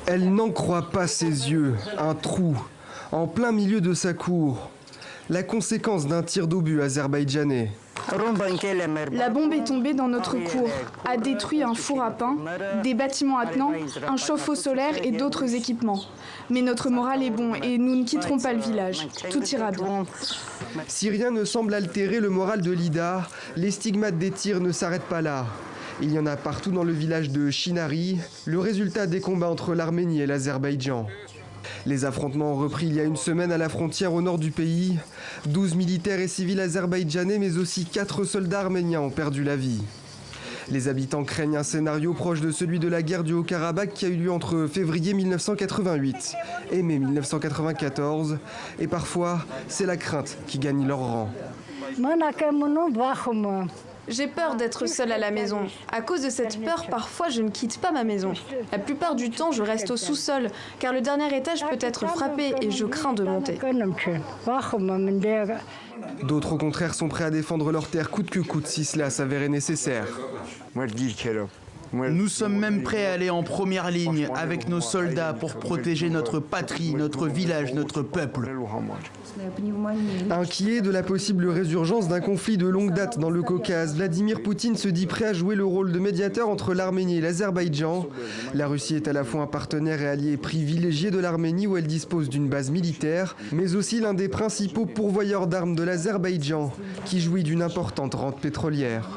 Elle n'en croit pas ses yeux, un trou, en plein milieu de sa cour. La conséquence d'un tir d'obus azerbaïdjanais. La bombe est tombée dans notre cour, a détruit un four à pain, des bâtiments attenants, un chauffe-eau solaire et d'autres équipements. Mais notre moral est bon et nous ne quitterons pas le village. Tout ira bien. Si rien ne semble altérer le moral de Lida, les stigmates des tirs ne s'arrêtent pas là. Il y en a partout dans le village de Chinari, le résultat des combats entre l'Arménie et l'Azerbaïdjan. Les affrontements ont repris il y a une semaine à la frontière au nord du pays. 12 militaires et civils azerbaïdjanais, mais aussi 4 soldats arméniens ont perdu la vie. Les habitants craignent un scénario proche de celui de la guerre du Haut-Karabakh qui a eu lieu entre février 1988 et mai 1994. Et parfois, c'est la crainte qui gagne leur rang. J'ai peur d'être seule à la maison. À cause de cette peur, parfois je ne quitte pas ma maison. La plupart du temps, je reste au sous-sol, car le dernier étage peut être frappé et je crains de monter. D'autres, au contraire, sont prêts à défendre leur terre coûte que coûte si cela s'avérait nécessaire. Nous sommes même prêts à aller en première ligne avec nos soldats pour protéger notre patrie, notre village, notre peuple. Inquiet de la possible résurgence d'un conflit de longue date dans le Caucase, Vladimir Poutine se dit prêt à jouer le rôle de médiateur entre l'Arménie et l'Azerbaïdjan. La Russie est à la fois un partenaire et allié privilégié de l'Arménie où elle dispose d'une base militaire, mais aussi l'un des principaux pourvoyeurs d'armes de l'Azerbaïdjan, qui jouit d'une importante rente pétrolière.